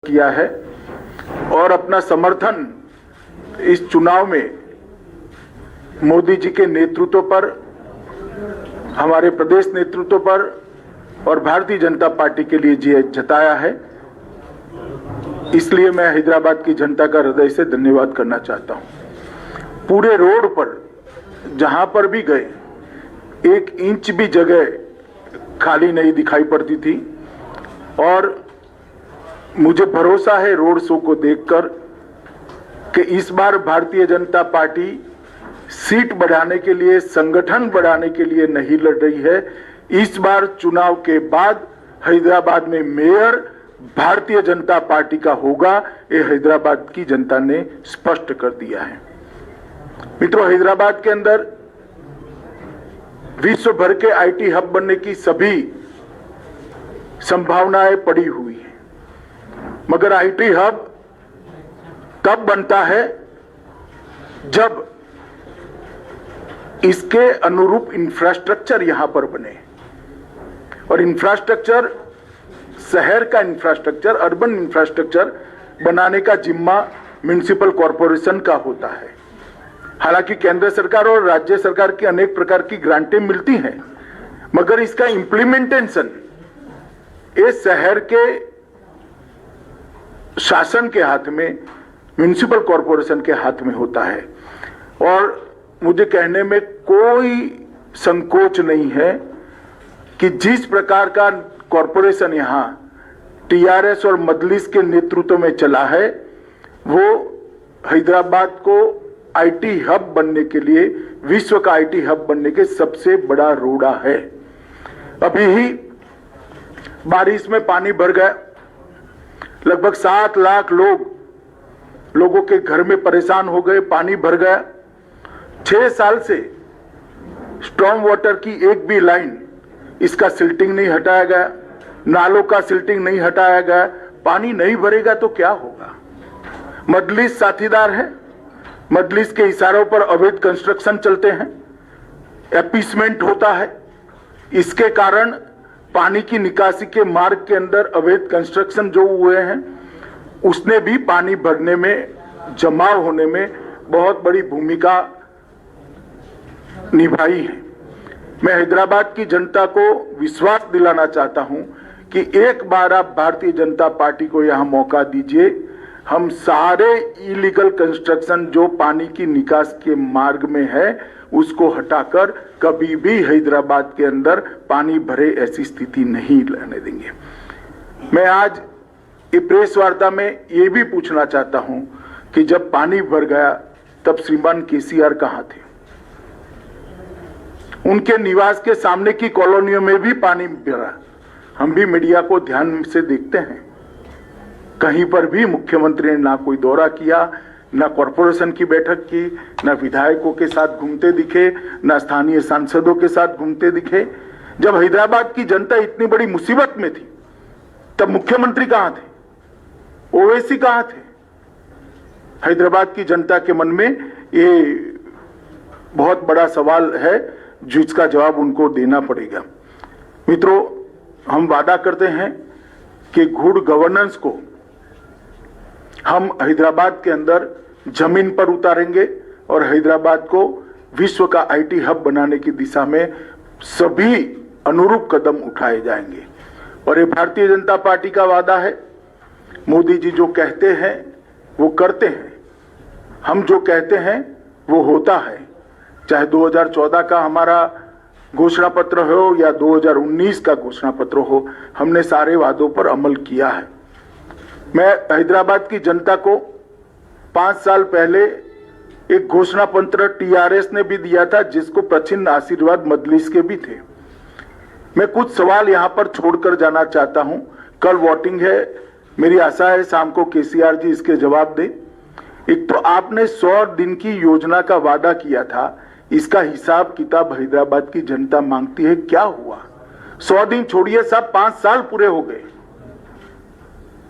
किया है और अपना समर्थन इस चुनाव में मोदी जी के नेतृत्व पर, हमारे प्रदेश नेतृत्व पर और भारतीय जनता पार्टी के लिए जताया है। इसलिए मैं हैदराबाद की जनता का हृदय से धन्यवाद करना चाहता हूं। पूरे रोड पर जहां पर भी गए, एक इंच भी जगह खाली नहीं दिखाई पड़ती थी और मुझे भरोसा है रोड शो को देखकर कि इस बार भारतीय जनता पार्टी सीट बढ़ाने के लिए, संगठन बढ़ाने के लिए नहीं लड़ रही है। इस बार चुनाव के बाद हैदराबाद में मेयर भारतीय जनता पार्टी का होगा, ये हैदराबाद की जनता ने स्पष्ट कर दिया है। मित्रों, हैदराबाद के अंदर विश्व भर के आईटी हब बनने की सभी संभावनाएं पड़ी हुई हैं, मगर आईटी हब तब बनता है जब इसके अनुरूप इंफ्रास्ट्रक्चर यहां पर बने। और इंफ्रास्ट्रक्चर, शहर का इंफ्रास्ट्रक्चर, अर्बन इंफ्रास्ट्रक्चर बनाने का जिम्मा म्युनिसिपल कॉरपोरेशन का होता है। हालांकि केंद्र सरकार और राज्य सरकार की अनेक प्रकार की ग्रांटें मिलती हैं, मगर इसका इंप्लीमेंटेशन ये शहर के शासन के हाथ में, म्युनिसिपल कॉरपोरेशन के हाथ में होता है। और मुझे कहने में कोई संकोच नहीं है कि जिस प्रकार का कॉरपोरेशन यहां टीआरएस और मजलिस के नेतृत्व में चला है, वो हैदराबाद को आईटी हब बनने के लिए, विश्व का आईटी हब बनने के सबसे बड़ा रोड़ा है। अभी ही बारिश में पानी भर गया, लगभग 7 लाख लोगों के घर में परेशान हो गए, पानी भर गया। 6 साल से स्टॉर्म वाटर की एक भी लाइन, इसका सिल्टिंग नहीं हटाया गया, नालों का सिल्टिंग नहीं हटाया गया। पानी नहीं भरेगा तो क्या होगा? मजलिस साथीदार है, मजलिस के इशारों पर अवैध कंस्ट्रक्शन चलते हैं, एपीसमेंट होता है। इसके कारण पानी की निकासी के मार्ग के अंदर अवैध कंस्ट्रक्शन जो हुए हैं, उसने भी पानी भरने में, जमाव होने में बहुत बड़ी भूमिका निभाई है। मैं हैदराबाद की जनता को विश्वास दिलाना चाहता हूं कि एक बार आप भारतीय जनता पार्टी को यहां मौका दीजिए। हम सारे इलीगल कंस्ट्रक्शन जो पानी की निकास के मार्ग में है, उसको हटाकर कभी भी हैदराबाद के अंदर पानी भरे ऐसी स्थिति नहीं रहने देंगे। मैं आज ये प्रेस वार्ता में ये भी पूछना चाहता हूं कि जब पानी भर गया तब श्रीमान केसीआर कहां थे? उनके निवास के सामने की कॉलोनियों में भी पानी भरा। हम भी मीडिया को ध्यान से देखते हैं, कहीं पर भी मुख्यमंत्री ने ना कोई दौरा किया, ना कॉरपोरेशन की बैठक की, ना विधायकों के साथ घूमते दिखे, ना स्थानीय सांसदों के साथ घूमते दिखे। जब हैदराबाद की जनता इतनी बड़ी मुसीबत में थी, तब मुख्यमंत्री कहां थे? ओवैसी कहां थे? हैदराबाद की जनता के मन में ये बहुत बड़ा सवाल है, जिसका जवाब उनको देना पड़ेगा। मित्रों, हम वादा करते हैं कि गुड गवर्नेंस को हम हैदराबाद के अंदर जमीन पर उतारेंगे और हैदराबाद को विश्व का आईटी हब बनाने की दिशा में सभी अनुरूप कदम उठाए जाएंगे। और ये भारतीय जनता पार्टी का वादा है। मोदी जी जो कहते हैं वो करते हैं, हम जो कहते हैं वो होता है। चाहे 2014 का हमारा घोषणा पत्र हो या 2019 का घोषणा पत्र हो, हमने सारे वादों पर अमल किया है। मैं हैदराबाद की जनता को 5 साल पहले एक घोषणा पत्र टीआरएस ने भी दिया था, जिसको प्रचिन्ह आशीर्वाद मजलिस के भी थे। मैं कुछ सवाल यहां पर छोड़कर जाना चाहता हूं। कल वोटिंग है, मेरी आशा है शाम को केसीआर जी इसके जवाब दे। एक तो आपने 100 दिन की योजना का वादा किया था, इसका हिसाब किताब हैदराबाद की जनता मांगती है। क्या हुआ? 100 दिन छोड़िए साहब, 5 साल पूरे हो गए।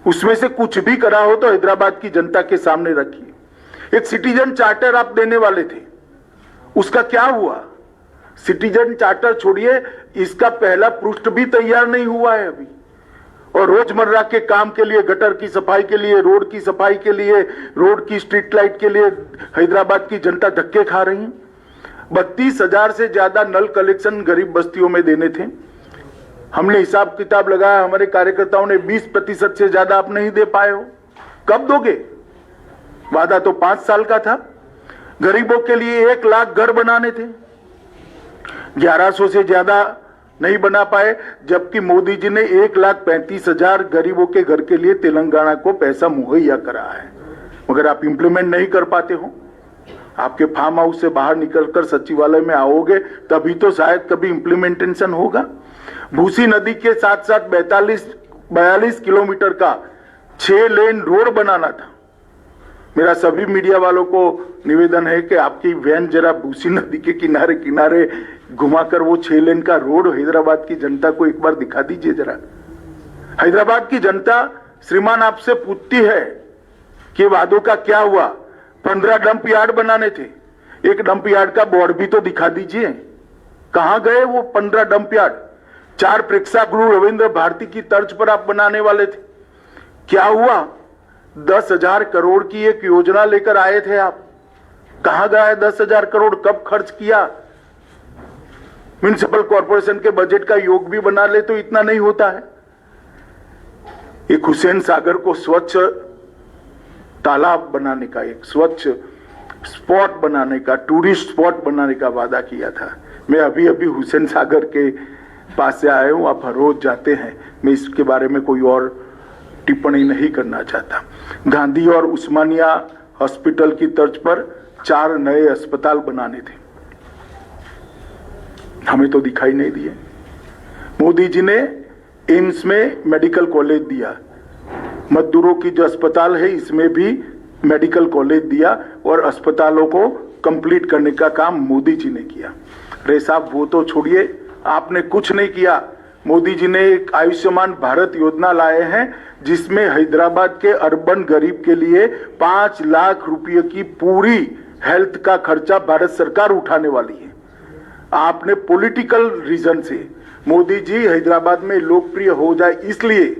उसमें से कुछ भी करा हो तो हैदराबाद की जनता के सामने रखिए। एक सिटीजन चार्टर आप देने वाले थे, उसका क्या हुआ? सिटीजन चार्टर छोड़िए, इसका पहला पृष्ठ भी तैयार नहीं हुआ है अभी। और रोजमर्रा के काम के लिए, गटर की सफाई के लिए, रोड की सफाई के लिए, रोड की स्ट्रीट लाइट के लिए हैदराबाद की जनता धक्के खा रही है। 32,000 से ज्यादा नल कलेक्शन गरीब बस्तियों में देने थे। हमने हिसाब किताब लगाया, हमारे कार्यकर्ताओं ने 20% से ज्यादा आप नहीं दे पाए हो। कब दोगे? वादा तो 5 साल का था। गरीबों के लिए 1 लाख घर बनाने थे, 1100 से ज्यादा नहीं बना पाए, जबकि मोदी जी ने 1,35,000 गरीबों के घर के लिए तेलंगाना को पैसा मुहैया करा है, मगर आप इंप्लीमेंट नहीं कर पाते हो। आपके फार्म हाउस से बाहर निकलकर सचिवालय में आओगे तभी तो शायद कभी इंप्लीमेंटेशन होगा। भूसी नदी के साथ साथ 42 किलोमीटर का 6 लेन रोड बनाना था। मेरा सभी मीडिया वालों को निवेदन है कि आपकी वैन जरा भूसी नदी के किनारे किनारे घुमाकर वो 6 लेन का रोड हैदराबाद की जनता को एक बार दिखा दीजिए जरा। हैदराबाद की जनता श्रीमान आपसे पूछती है कि वादों का क्या हुआ। 15 डंप यार्ड बनाने थे, एक डंप यार्ड का बोर्ड भी तो दिखा दीजिए, कहां गए वो 15 डंप यार्ड? 4 प्रेक्षागृह रविंद्र भारती की तर्ज पर आप बनाने वाले थे, क्या हुआ? 10,000 करोड़ की एक योजना लेकर आए थे आप, कहां गया 10,000 करोड़? कब खर्च किया? म्युनिसिपल कॉर्पोरेशन के बजट का योग भी बना ले तो इतना नहीं होता है। एक हुसैन सागर को स्वच्छ तालाब बनाने का, एक स्वच्छ स्पॉट बनाने का, टूरिस्ट स्पॉट बनाने का वादा किया था। मैं अभी अभी हुसैन सागर के पास से आया हूं, आप हर रोज जाते हैं, मैं इसके बारे में कोई और टिप्पणी नहीं करना चाहता। गांधी और उस्मानिया हॉस्पिटल की तर्ज पर 4 नए अस्पताल बनाने थे, हमें तो दिखाई नहीं दिए। मोदी जी ने एम्स में मेडिकल कॉलेज दिया, मजदूरों की जो अस्पताल है इसमें भी मेडिकल कॉलेज दिया और अस्पतालों को कंप्लीट करने का काम मोदी जी ने किया। रे साहब वो तो छोड़िए, आपने कुछ नहीं किया। मोदी जी ने एक आयुष्मान भारत योजना लाए हैं जिसमें हैदराबाद के अर्बन गरीब के लिए 5 लाख रुपए की पूरी हेल्थ का खर्चा भारत सरकार उठाने वाली है। आपने पॉलिटिकल रीजन से मोदी जी हैदराबाद में लोकप्रिय हो जाए इसलिए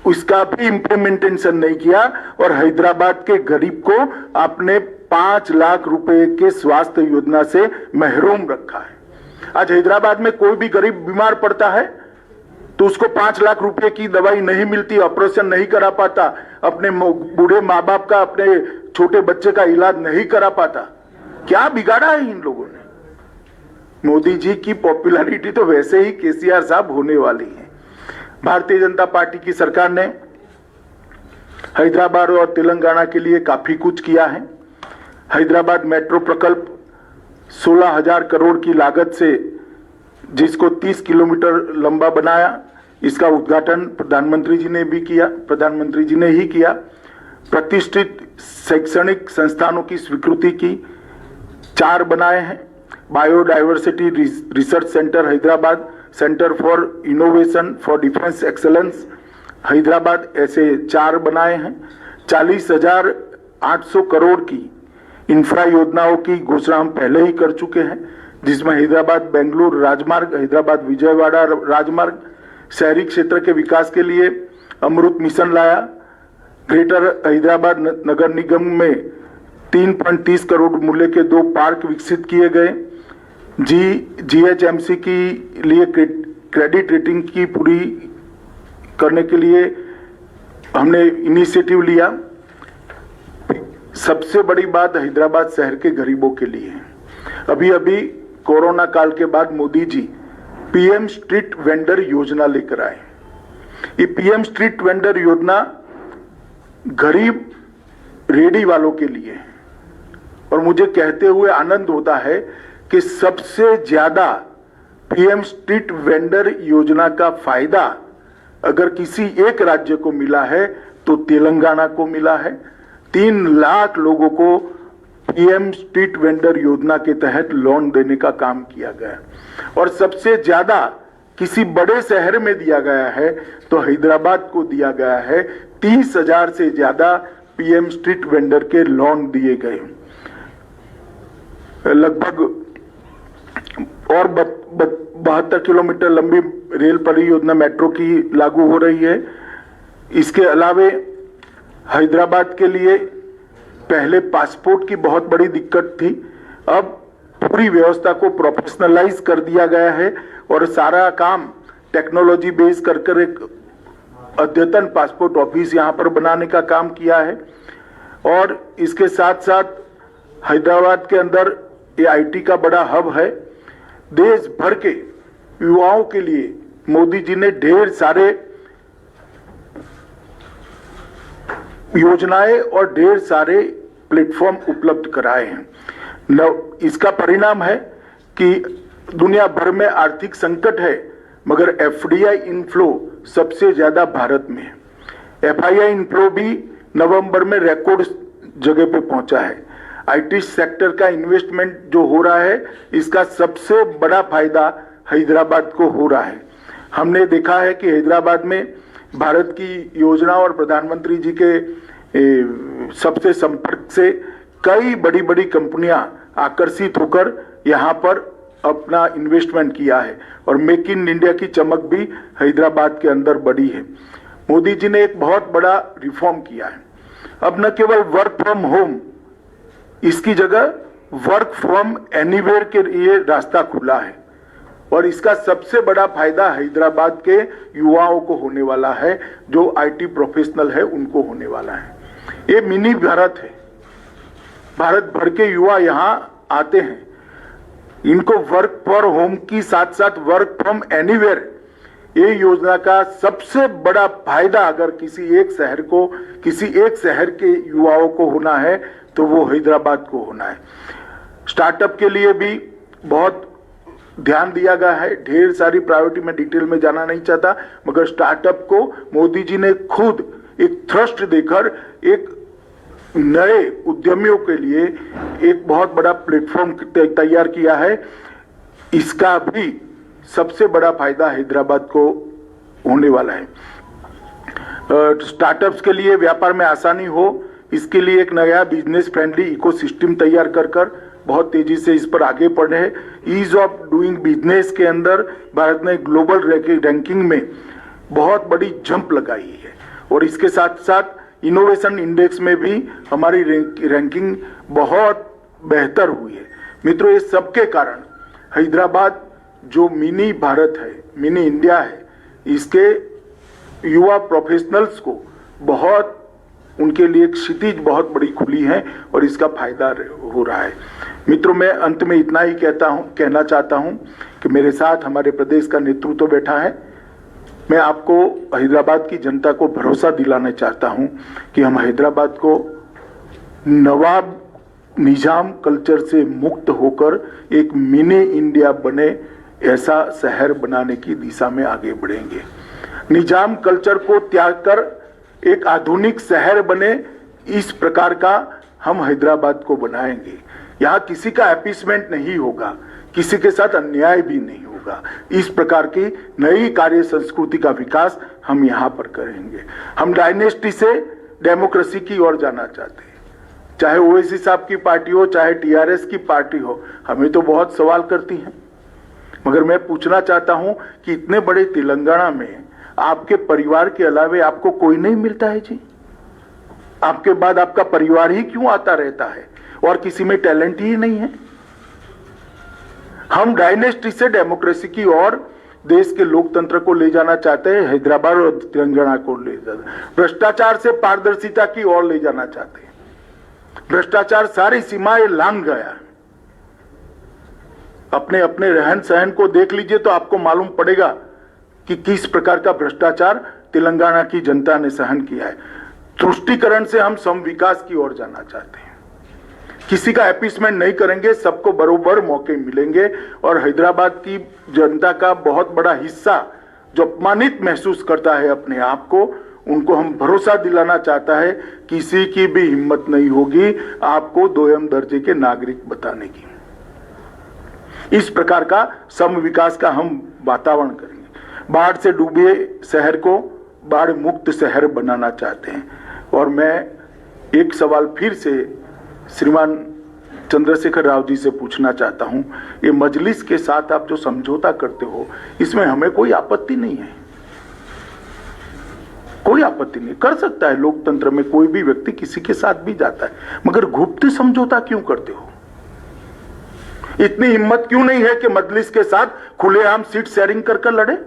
उसका भी इंप्लीमेंटेशन नहीं किया और हैदराबाद के गरीब को आपने 5 लाख रुपए के स्वास्थ्य योजना से महरूम रखा है। आज हैदराबाद में कोई भी गरीब बीमार पड़ता है तो उसको 5 लाख रुपए की दवाई नहीं मिलती, ऑपरेशन नहीं करा पाता, अपने बूढ़े माँ बाप का, अपने छोटे बच्चे का इलाज नहीं करा पाता। क्या बिगाड़ा है इन लोगों ने? मोदी जी की पॉपुलैरिटी तो वैसे ही केसीआर साहब होने वाली है। भारतीय जनता पार्टी की सरकार ने हैदराबाद और तेलंगाना के लिए काफी कुछ किया है। हैदराबाद मेट्रो प्रकल्प 16,000 करोड़ की लागत से जिसको 30 किलोमीटर लंबा बनाया, इसका उद्घाटन प्रधानमंत्री जी ने भी किया, प्रधानमंत्री जी ने ही किया। प्रतिष्ठित शैक्षणिक संस्थानों की स्वीकृति की, 4 बनाए हैं। Biodiversity research centre Hyderabad, centre for innovation for defence excellence Hyderabad, ऐसे 4 बनाए हैं। 40,800 करोड़ की इंफ्रा योजनाओं की घोषणा हम पहले ही कर चुके हैं, जिसमें हैदराबाद बेंगलुरु राजमार्ग, हैदराबाद विजयवाड़ा राजमार्ग, शहरी क्षेत्र के विकास के लिए अमृत मिशन लाया। ग्रेटर हैदराबाद नगर निगम में 3.30 करोड़ मूल्य के 2 पार्क विकसित किए गए। GHMC की लिए क्रेडिट रेटिंग की पूरी करने के लिए हमने इनिशिएटिव लिया। सबसे बड़ी बात हैदराबाद शहर के गरीबों के लिए है। अभी अभी कोरोना काल के बाद Modi ji PM street vendor योजना लेकर आए। ये PM स्ट्रीट वेंडर योजना गरीब रेडी वालों के लिए है और मुझे कहते हुए आनंद होता है कि सबसे ज्यादा PM स्ट्रीट वेंडर योजना का फायदा अगर किसी एक राज्य को मिला है तो तेलंगाना को मिला है। 3 लाख लोगों को PM स्ट्रीट वेंडर योजना के तहत लोन देने का काम किया गया और सबसे ज्यादा किसी बड़े शहर में दिया गया है तो हैदराबाद को दिया गया है। 30,000 से ज्यादा PM स्ट्रीट वेंडर के लोन दिए गए। लगभग और 72 किलोमीटर लंबी रेल परियोजना मेट्रो की लागू हो रही है। इसके अलावे हैदराबाद के लिए पहले पासपोर्ट की बहुत बड़ी दिक्कत थी, अब पूरी व्यवस्था को प्रोफेशनलाइज कर दिया गया है और सारा काम टेक्नोलॉजी बेस कर एक अद्यतन पासपोर्ट ऑफिस यहाँ पर बनाने का काम किया है। और इसके साथ साथ हैदराबाद के अंदर ये आईटी का बड़ा हब है। देश भर के युवाओं के लिए मोदी जी ने ढेर सारे योजनाएं और ढेर सारे प्लेटफॉर्म उपलब्ध कराए हैं। इसका परिणाम है कि दुनिया भर में आर्थिक संकट है, मगर एफडीआई इनफ्लो सबसे ज्यादा भारत में है। एफआईआई इनफ्लो भी नवंबर में रिकॉर्ड जगह पे पहुंचा है। आईटी सेक्टर का इन्वेस्टमेंट जो हो रहा है, इसका सबसे बड़ा फायदा हैदराबाद को हो रहा है। हमने देखा है कि हैदराबाद में भारत की योजना और प्रधानमंत्री जी के सबसे संपर्क से कई बड़ी बड़ी कंपनियां आकर्षित होकर यहां पर अपना इन्वेस्टमेंट किया है और मेक इन इंडिया की चमक भी हैदराबाद के अंदर बढ़ी है। मोदी जी ने एक बहुत बड़ा रिफॉर्म किया है। अब न केवल वर्क फ्रॉम होम, इसकी जगह वर्क फ्रॉम एनीवेयर के लिए रास्ता खुला है और इसका सबसे बड़ा फायदा हैदराबाद के युवाओं को होने वाला है, जो आईटी प्रोफेशनल है उनको होने वाला है। ये मिनी भारत है। भारत भर के युवा यहाँ आते हैं, इनको वर्क फॉर होम की साथ साथ वर्क फ्रॉम एनीवेयर, ये योजना का सबसे बड़ा फायदा अगर किसी एक शहर के युवाओं को होना है तो वो हैदराबाद को होना है। स्टार्टअप के लिए भी बहुत ध्यान दिया गया है। ढेर सारी प्रायोरिटी में डिटेल में जाना नहीं चाहता, मगर स्टार्टअप को मोदी जी ने खुद एक थ्रस्ट देकर एक नए उद्यमियों के लिए एक बहुत बड़ा प्लेटफॉर्म तैयार किया है। इसका भी सबसे बड़ा फायदा हैदराबाद को होने वाला है। स्टार्टअप्स के लिए व्यापार में आसानी हो, इसके लिए एक नया बिजनेस फ्रेंडली इकोसिस्टम तैयार कर बहुत तेजी से इस पर आगे बढ़े हैं। ईज ऑफ डूइंग बिजनेस के अंदर भारत ने ग्लोबल रैंकिंग में बहुत बड़ी जंप लगाई है और इसके साथ साथ इनोवेशन इंडेक्स में भी हमारी रैंकिंग बहुत बेहतर हुई है। मित्रों, ये सबके कारण हैदराबाद जो मिनी भारत है, मिनी इंडिया है, इसके युवा प्रोफेशनलस को बहुत, उनके लिए एक क्षितिज बहुत बड़ी खुली है और इसका फायदा हो रहा है। मित्रों, मैं अंत में इतना ही कहना चाहता हूं कि मेरे साथ हमारे प्रदेश का नेतृत्व बैठा है। मैं आपको हैदराबाद की जनता को भरोसा दिलाना चाहता हूं कि हम हैदराबाद को नवाब निजाम कल्चर से मुक्त होकर एक मिनी इंडिया बने ऐसा शहर बनाने की दिशा में आगे बढ़ेंगे। निजाम कल्चर को त्याग कर एक आधुनिक शहर बने, इस प्रकार का हम हैदराबाद को बनाएंगे। यहाँ किसी का अपीसमेंट नहीं होगा, किसी के साथ अन्याय भी नहीं होगा। इस प्रकार की नई कार्य संस्कृति का विकास हम यहाँ पर करेंगे। हम डायनेस्टी से डेमोक्रेसी की ओर जाना चाहते हैं। चाहे ओवैसी साहब की पार्टी हो, चाहे टीआरएस की पार्टी हो, हमें तो बहुत सवाल करती हैं, मगर मैं पूछना चाहता हूं कि इतने बड़े तेलंगाना में आपके परिवार के अलावे आपको कोई नहीं मिलता है जी? आपके बाद आपका परिवार ही क्यों आता रहता है और किसी में टैलेंट ही नहीं है? हम डायनेस्टी से डेमोक्रेसी की ओर देश के लोकतंत्र को ले जाना चाहते हैं, हैदराबाद और तेलंगाना को ले जाना, भ्रष्टाचार से पारदर्शिता की ओर ले जाना चाहते हैं। भ्रष्टाचार सारी सीमाएं लांघ गया। अपने अपने रहन सहन को देख लीजिए तो आपको मालूम पड़ेगा कि किस प्रकार का भ्रष्टाचार तेलंगाना की जनता ने सहन किया है। तुष्टीकरण से हम सम विकास की ओर जाना चाहते हैं। किसी का अपीसमेंट नहीं करेंगे, सबको बरोबर मौके मिलेंगे और हैदराबाद की जनता का बहुत बड़ा हिस्सा जो अपमानित महसूस करता है अपने आप को, उनको हम भरोसा दिलाना चाहता है किसी की भी हिम्मत नहीं होगी आपको दोयम दर्जे के नागरिक बताने की। इस प्रकार का सम विकास का हम वातावरण करेंगे। बाढ़ से डूबे शहर को बाढ़ मुक्त शहर बनाना चाहते हैं। और मैं एक सवाल फिर से श्रीमान चंद्रशेखर राव जी से पूछना चाहता हूं, ये मजलिस के साथ आप जो समझौता करते हो, इसमें हमें कोई आपत्ति नहीं है, कोई आपत्ति नहीं, कर सकता है, लोकतंत्र में कोई भी व्यक्ति किसी के साथ भी जाता है, मगर गुप्त समझौता क्यों करते हो? इतनी हिम्मत क्यों नहीं है कि मजलिस के साथ खुलेआम सीट शेयरिंग कर लड़े?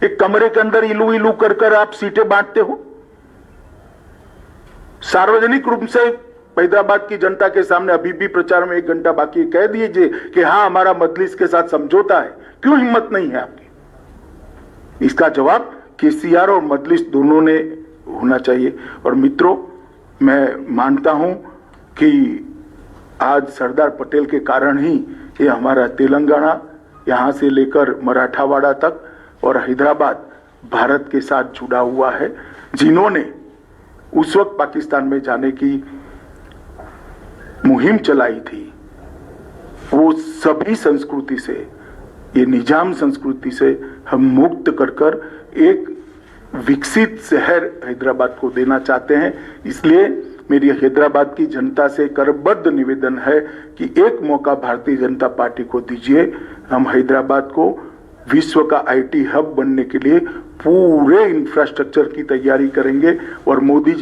एक कमरे के अंदर इलू इलू कर आप सीटें बांटते हो। सार्वजनिक रूप से हैदराबाद की जनता के सामने अभी भी प्रचार में 1 घंटा बाकी कह दीजिए कि हाँ हमारा मजलिस के साथ समझौता है। क्यों हिम्मत नहीं है आपकी? इसका जवाब केसीआर और मजलिस दोनों ने होना चाहिए। और मित्रों, मैं मानता हूं कि आज सरदार पटेल के कारण ही ये हमारा तेलंगाना यहां से लेकर मराठावाड़ा तक और हैदराबाद भारत के साथ जुड़ा हुआ है। जिन्होंने उस वक्त पाकिस्तान में जाने की मुहिम चलाई थी, वो सभी संस्कृति से, ये निजाम संस्कृति से हम मुक्त कर एक विकसित शहर हैदराबाद को देना चाहते हैं। इसलिए मेरी हैदराबाद की जनता से करबद्ध निवेदन है कि एक मौका भारतीय जनता पार्टी को दीजिए। हम हैदराबाद को विश्व का आईटी हब बनने के लिए पूरे इंफ्रास्ट्रक्चर की तैयारी करेंगे और मोदी जी